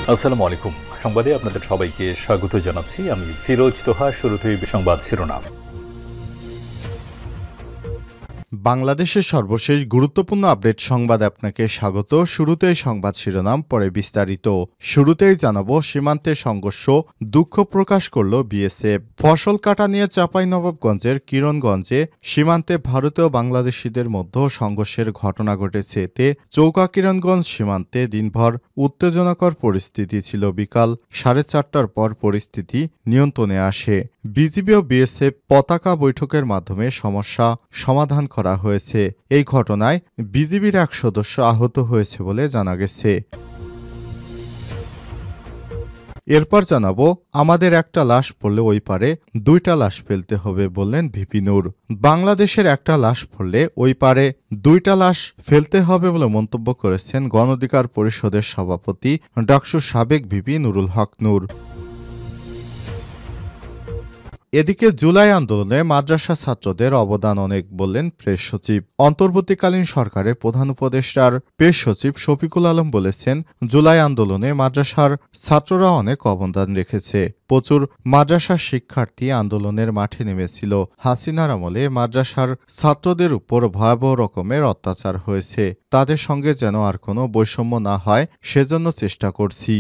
আসসালামু আলাইকুম। সংবাদে আপনাদের সবাইকে স্বাগত জানাচ্ছি। আমি ফিরোজ তোহা। শুরুতেই সংবাদ শিরোনাম। বাংলাদেশের সর্বশেষ গুরুত্বপূর্ণ আপডেট সংবাদে আপনাকে স্বাগত। শুরুতেই সংবাদ শিরোনাম, পরে বিস্তারিত। শুরুতেই জানাবো সীমান্তে সংঘর্ষ, দুঃখ প্রকাশ করল বিএসএফ। ফসল কাটা নিয়ে চাঁপাইনবাবগঞ্জের কিরণগঞ্জে সীমান্তে ভারতীয় বাংলাদেশিদের মধ্যে সংঘর্ষের ঘটনা ঘটেছে। এতে চৌকা কিরণগঞ্জ সীমান্তে দিনভর উত্তেজনাকর পরিস্থিতি ছিল। বিকাল 4:30টার পর পরিস্থিতি নিয়ন্ত্রণে আসে। বিজিবি ও বিএসএফ পতাকা বৈঠকের মাধ্যমে সমস্যা সমাধান করা হয়েছে। এই ঘটনায় বিজিবির এক সদস্য আহত হয়েছে বলে জানা গেছে। এরপর জানাবো, আমাদের একটা লাশ পড়লে ওই পারে দুইটা লাশ ফেলতে হবে বললেন ভিপি নূর। বাংলাদেশের একটা লাশ পড়লে ওই পারে দুইটা লাশ ফেলতে হবে বলে মন্তব্য করেছেন গণ অধিকার পরিষদের সভাপতি ডাকসুর সাবেক ভিপি নুরুল হক নূর। এদিকে জুলাই আন্দোলনে মাদ্রাসা ছাত্রদের অবদান অনেক বললেন প্রেস সচিব। অন্তর্বর্তীকালীন সরকারের প্রধান উপদেষ্টার প্রেস সচিব শফিকুল আলম বলেছেন, জুলাই আন্দোলনে মাদ্রাসার ছাত্ররা অনেক অবদান রেখেছে। প্রচুর মাদ্রাসার শিক্ষার্থী আন্দোলনের মাঠে নেমেছিল। হাসিনার আমলে মাদ্রাসার ছাত্রদের উপর ভয়াবহ রকমের অত্যাচার হয়েছে। তাদের সঙ্গে যেন আর কোনো বৈষম্য না হয় সেজন্য চেষ্টা করছি।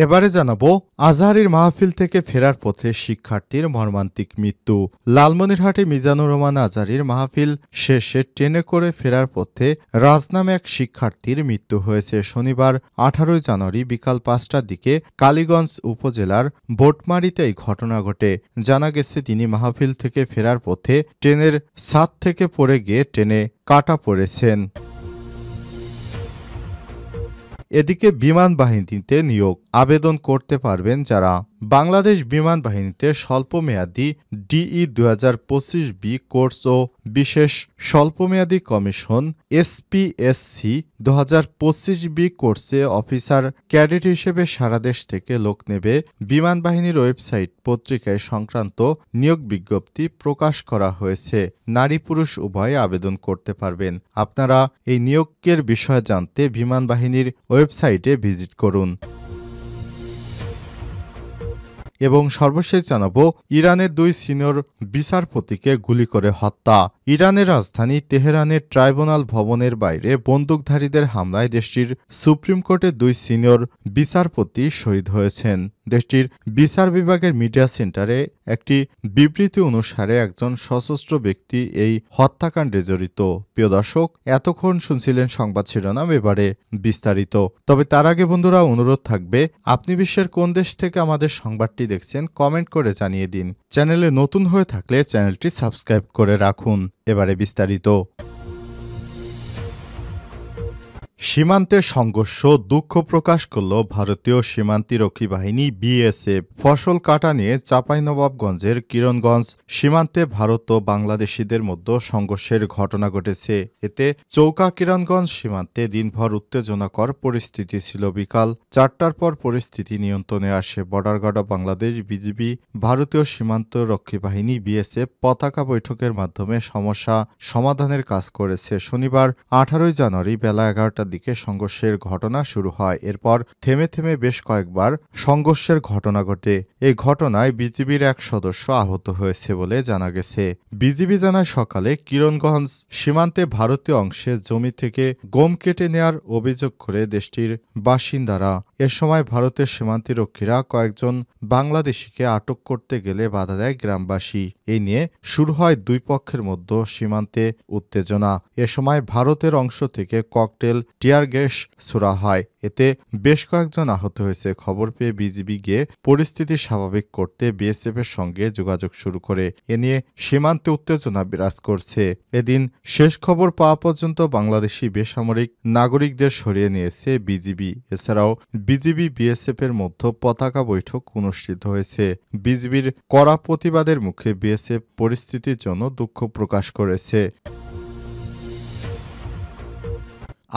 এবারে জানাবো, আজহারীর মাহফিল থেকে ফেরার পথে শিক্ষার্থীর মর্মান্তিক মৃত্যু। লালমনিরহাটে মিজানুর রহমান আজহারীর মাহফিল শেষে ট্রেনে করে ফেরার পথে রাজ নামে এক শিক্ষার্থীর মৃত্যু হয়েছে। শনিবার 18 জানুয়ারি বিকাল 5টার দিকে কালীগঞ্জ উপজেলার বোটমারীতে এই ঘটনা ঘটে। জানা গেছে, তিনি মাহফিল থেকে ফেরার পথে ট্রেনের ছাদ থেকে পড়ে গিয়ে ট্রেনে কাটা পড়েছেন। এদিকে বিমান বাহিনীতে নিয়োগ আবেদন করতে পারবেন যারা বাংলাদেশ বিমান বাহিনীতে স্বল্পমেয়াদী ডিই 2025 কোর্স ও বিশেষ স্বল্পমেয়াদী কমিশন এসপিএসসি 2025 কোর্সে অফিসার ক্যাডেট হিসেবে সারা দেশ থেকে লোক নেবে। বিমান বাহিনীর ওয়েবসাইট পত্রিকায় সংক্রান্ত নিয়োগ বিজ্ঞপ্তি প্রকাশ করা হয়েছে। নারী পুরুষ উভয়ে আবেদন করতে পারবেন। আপনারা এই নিয়োগের বিষয়ে জানতে বিমান বাহিনীর ওয়েবসাইটে ভিজিট করুন। এবং সর্বশেষ জানাবো, ইরানের 2 সিনিয়র বিচারপতিকে গুলি করে হত্যা। ইরানের রাজধানী তেহরানের ট্রাইব্যুনাল ভবনের বাইরে বন্দুকধারীদের হামলায় দেশটির সুপ্রিম কোর্টের 2 সিনিয়র বিচারপতি শহীদ হয়েছেন। দেশটির বিচার বিভাগের মিডিয়া সেন্টারে একটি বিবৃতি অনুসারে একজন সশস্ত্র ব্যক্তি এই হত্যাকাণ্ডে জড়িত। প্রিয় দর্শক, এতক্ষণ শুনছিলেন সংবাদ শিরোনাম, এবারে বিস্তারিত। তবে তার আগে বন্ধুরা, অনুরোধ থাকবে, আপনি বিশ্বের কোন দেশ থেকে আমাদের সংবাদটি দেখছেন কমেন্ট করে জানিয়ে দিন। চ্যানেলে নতুন হয়ে থাকলে চ্যানেলটি সাবস্ক্রাইব করে রাখুন। এবারে বিস্তারিত। সীমান্তে সংঘর্ষ, দুঃখ প্রকাশ করল ভারতীয় সীমান্তরক্ষী বাহিনী বিএসএফ। ফসল কাটা নিয়ে চাঁপাইনবাবগঞ্জের কিরণগঞ্জ সীমান্তে ভারত ও বাংলাদেশিদের মধ্যে সংঘর্ষের ঘটনা ঘটেছে। এতে চৌকা কিরণগঞ্জ সীমান্তে দিনভর উত্তেজনাকর পরিস্থিতি ছিল। বিকাল 4টার পর পরিস্থিতি নিয়ন্ত্রণে আসে। Border guard of Bangladesh BGB, ভারতীয় সীমান্তরক্ষী বাহিনী বিএসএফ পতাকা বৈঠকের মাধ্যমে সমস্যা সমাধানের কাজ করেছে। শনিবার 18 জানুয়ারি বেলা 11টার দিকে সংঘর্ষের ঘটনা শুরু হয়। এরপর থেমে থেমে বেশ কয়েকবার সংঘর্ষের ঘটনা ঘটে। এই ঘটনায় বিজিবির এক সদস্য আহত হয়েছে বলে জানা গেছে। বিজিবি জানায়, সকালে কিরণগঞ্জ সীমান্তে ভারতীয় অংশে জমি থেকে গম কেটে নেয়ার অভিযোগ করে দেশটির বাসিন্দারা। এ সময় ভারতের সীমান্তরক্ষীরা কয়েকজন বাংলাদেশিকে আটক করতে গেলে বাধা দেয় গ্রামবাসী। এই নিয়ে শুরু হয় দুই পক্ষের মধ্যে সীমান্তে উত্তেজনা। এ সময় ভারতের অংশ থেকে ককটেল, টিয়ার গ্যাস ছোড়া হয়। এতে বেশ কয়েকজন আহত হয়েছে। খবর পেয়ে বিজিবি গিয়ে পরিস্থিতি স্বাভাবিক করতে বিএসএফ এর সঙ্গে যোগাযোগ শুরু করে। এ নিয়ে সীমান্তে উত্তেজনা বিরাজ করছে। এদিন শেষ খবর পাওয়া পর্যন্ত বাংলাদেশি বেসামরিক নাগরিকদের সরিয়ে নিয়েছে বিজিবি। এছাড়াও বিজিবি বিএসএফ এর মধ্যে পতাকা বৈঠক অনুষ্ঠিত হয়েছে। বিজিবির কড়া প্রতিবাদের মুখে বিএসএফ পরিস্থিতির জন্য দুঃখ প্রকাশ করেছে।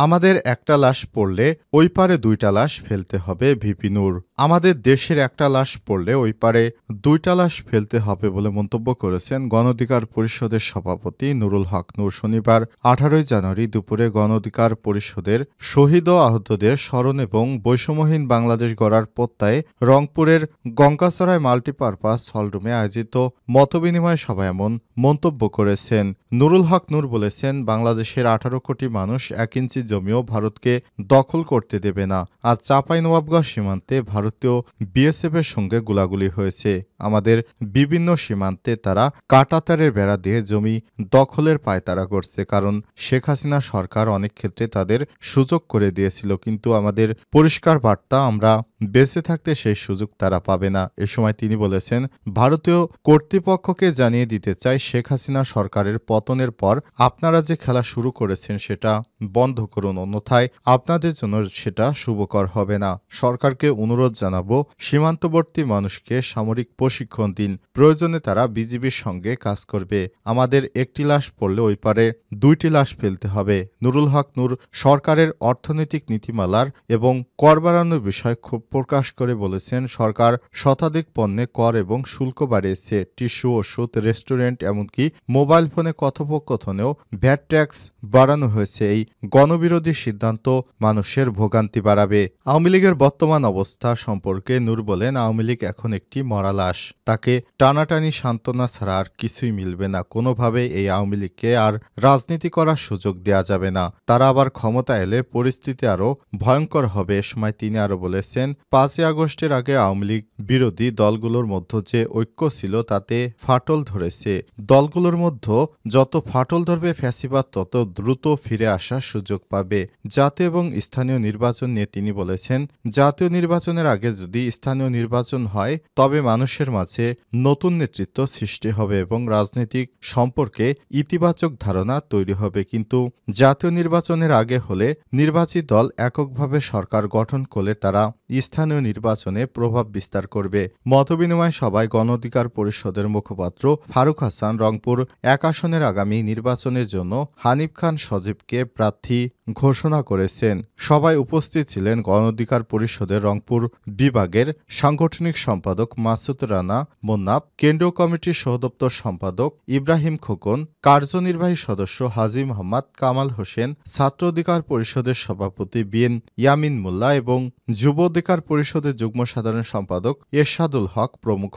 আমাদের একটা লাশ পড়লে ওই পারে দুইটা লাশ ফেলতে হবে ভিপি নূর। আমাদের দেশের একটা লাশ পড়লে ওই পারে দুইটা লাশ ফেলতে হবে বলে মন্তব্য করেছেন গণ অধিকার পরিষদের সভাপতি নুরুল হক নূর। শনিবার 18 জানুয়ারি দুপুরে গণ অধিকার পরিষদের শহীদ ও আহতদের স্মরণ এবং বৈষম্যহীন বাংলাদেশ গড়ার প্রত্যয়ে রংপুরের গঙ্গাচড়ায় মাল্টিপারপাস হলরুমে আয়োজিত মতবিনিময় সভায় এমন মন্তব্য করেছেন। নুরুল হক নূর বলেছেন, বাংলাদেশের 18 কোটি মানুষ 1 ইঞ্চি জমিও ভারতকে দখল করতে দেবে না। আজ চাঁপাইনবাবগঞ্জ সীমান্তে ভারতীয় বিএসএফের সঙ্গে গোলাগুলি হয়েছে। আমাদের বিভিন্ন সীমান্তে তারা কাঁটাতারের বেড়া দিয়ে জমি দখলের পায়তারা করছে, কারণ শেখ হাসিনা সরকার অনেক ক্ষেত্রে তাদের সুযোগ করে দিয়েছিল। কিন্তু আমাদের পরিষ্কার বার্তা, আমরা বেঁচে থাকতে সেই সুযোগ তারা পাবে না। এ সময় তিনি বলেছেন, ভারতীয় কর্তৃপক্ষকে জানিয়ে দিতে চাই, শেখ হাসিনা সরকারের পতনের পর আপনারা যে খেলা শুরু করেছেন সেটা বন্ধ করুন, অন্যথায় আপনাদের জন্য সেটা শুভকর হবে না। সরকারকে অনুরোধ জানাবো, সীমান্তবর্তী মানুষকে সামরিক প্রশিক্ষণ দিন, প্রয়োজনে তারা বিজিবির সঙ্গে কাজ করবে। আমাদের একটি লাশ পড়লে ওই পারে দুইটি লাশ ফেলতে হবে। নুরুল হক নূর সরকারের অর্থনৈতিক নীতিমালার এবং কর বাড়ানোর বিষয় ক্ষোভ প্রকাশ করে বলেছেন, সরকার শতাধিক পণ্যে কর এবং শুল্ক বাড়িয়েছে। টিস্যু, ওষুধ, রেস্টুরেন্ট, এমনকি মোবাইল ফোনে কথোপকথনেও ভ্যাট ট্যাক্স বাড়ানো হয়েছে। এই গণবিরোধী সিদ্ধান্ত মানুষের ভোগান্তি বাড়াবে। আওয়ামী লীগের বর্তমান অবস্থা সম্পর্কে নূর বলেন, আওয়ামী লীগ এখন একটি মরা লাশ। তাকে টানাটানি সান্ত্বনা ছাড়া আর কিছুই মিলবে না। কোনোভাবে এই আওয়ামী লীগকে আর রাজনীতি করার সুযোগ দেওয়া যাবে না। তারা আবার ক্ষমতা এলে পরিস্থিতি আরও ভয়ঙ্কর হবে। এ সময় তিনি আরও বলেছেন, 5ই আগস্টের আগে আওয়ামী লীগ বিরোধী দলগুলোর মধ্যে যে ঐক্য ছিল তাতে ফাটল ধরেছে। দলগুলোর মধ্যে যত ফাটল ধরবে ফ্যাসিবাদ তত দ্রুত ফিরে আসার সুযোগ পাবে। জাতীয় এবং স্থানীয় নির্বাচন নিয়ে তিনি বলেছেন, জাতীয় নির্বাচনের আগে যদি স্থানীয় নির্বাচন হয় তবে মানুষের মাঝে নতুন নেতৃত্ব সৃষ্টি হবে এবং রাজনৈতিক সম্পর্কে ইতিবাচক ধারণা তৈরি হবে। কিন্তু জাতীয় নির্বাচনের আগে হলে নির্বাচিত দল এককভাবে সরকার গঠন করলে তারা স্থানীয় নির্বাচনে প্রভাব বিস্তার করবে। মতবিনিময় সভায় গণ অধিকার পরিষদের মুখপাত্র ফারুক হাসান রংপুর 1 আসনের আগামী নির্বাচনের জন্য হানিফ খান সজীবকে প্রার্থী ঘোষণা করেছেন। সভায় উপস্থিত ছিলেন গণ অধিকার পরিষদের রংপুর বিভাগের সাংগঠনিক সম্পাদক মাসুদ রানা মোন্নাফ, কেন্দ্রীয় কমিটির সহদপ্তর সম্পাদক ইব্রাহিম খোকন, কার্যনির্বাহী সদস্য হাজী মোহাম্মদ কামাল হোসেন, ছাত্র অধিকার পরিষদের সভাপতি বিএন ইয়ামিন মোল্লা এবং যুব অধিকার পরিষদের যুগ্ম সাধারণ সম্পাদক এরশাদুল হক প্রমুখ।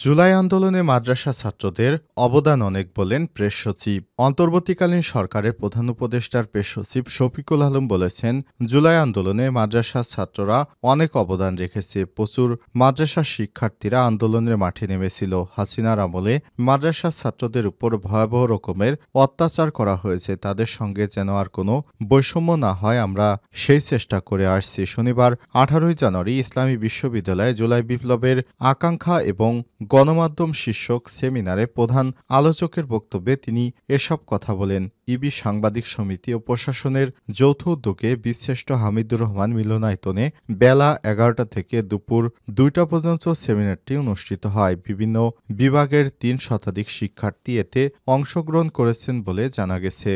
জুলাই আন্দোলনে মাদ্রাসা ছাত্রদের অবদান অনেক বলেন প্রেস সচিব। অন্তর্বর্তীকালীন সরকারের প্রধান উপদেষ্টার প্রেস সচিব শফিকুল আলম বলেছেন, জুলাই আন্দোলনে মাদ্রাসা ছাত্ররা অনেক অবদান রেখেছে। প্রচুর মাদ্রাসা শিক্ষার্থীরা আন্দোলনের মাঠে নেমেছিল। হাসিনার আমলে মাদ্রাসা ছাত্রদের উপর ভয়াবহ রকমের অত্যাচার করা হয়েছে। তাদের সঙ্গে যেন আর কোনো বৈষম্য না হয়, আমরা সেই চেষ্টা করে আসছি। শনিবার 18 জানুয়ারি ইসলামী বিশ্ববিদ্যালয়ে জুলাই বিপ্লবের আকাঙ্ক্ষা এবং গণমাধ্যম শীর্ষক সেমিনারে প্রধান আলোচকের বক্তব্যে তিনি এসব কথা বলেন। ইবি সাংবাদিক সমিতি ও প্রশাসনের যৌথ উদ্যোগে বীরশ্রেষ্ঠ হামিদুর রহমান মিলনায়তনে বেলা 11টা থেকে দুপুর 2টা পর্যন্ত সেমিনারটি অনুষ্ঠিত হয়। বিভিন্ন বিভাগের 3 শতাধিক শিক্ষার্থী এতে অংশগ্রহণ করেছেন বলে জানা গেছে।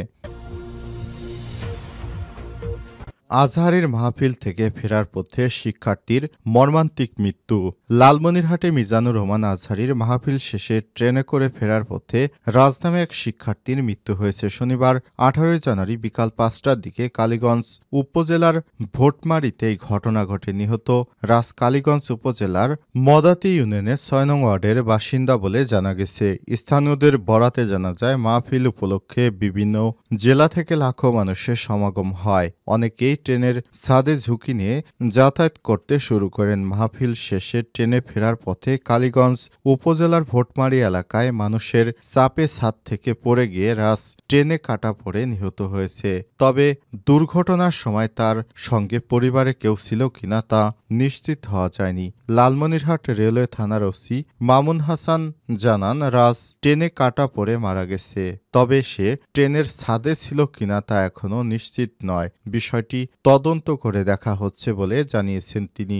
আজহারের মাহফিল থেকে ফেরার পথে শিক্ষার্থীর মর্মান্তিক মৃত্যু। লালমনিরহাটে মিজানুর রহমান আজহারীর মাহফিল শেষে ট্রেনে করে ফেরার পথে রাজ নামে এক শিক্ষার্থীর মৃত্যু হয়েছে। শনিবার 18 জানুয়ারি বিকাল 5টার দিকে কালীগঞ্জ উপজেলার ভোটমারিতে এই ঘটনা ঘটে। নিহত রাজ কালীগঞ্জ উপজেলার মদাতি ইউনিয়নের 6 নং ওয়ার্ডের বাসিন্দা বলে জানা গেছে। স্থানীয়দের বরাতে জানা যায়, মাহফিল উপলক্ষে বিভিন্ন জেলা থেকে লাখো মানুষের সমাগম হয়। অনেকেই ট্রেনের ছাদে ঝুঁকি নিয়ে যাতায়াত করতে শুরু করেন। মাহফিল শেষে ট্রেনে ফেরার পথে কালীগঞ্জ উপজেলার ভোটমারি এলাকায় মানুষের চাপে ছাদ থেকে পড়ে গিয়ে রাজ ট্রেনে কাটা পড়ে নিহত হয়েছে। তবে দুর্ঘটনার সময় তার সঙ্গে পরিবারে কেউ ছিল কিনা তা নিশ্চিত হওয়া যায়নি। লালমনিরহাট রেলওয়ে থানার ওসি মামুন হাসান জানান, রাজ ট্রেনে কাটা পড়ে মারা গেছে। তবে সে ট্রেনের ছাদে ছিল কিনা তা এখনও নিশ্চিত নয়। বিষয়টি তদন্ত করে দেখা হচ্ছে বলে জানিয়েছেন তিনি।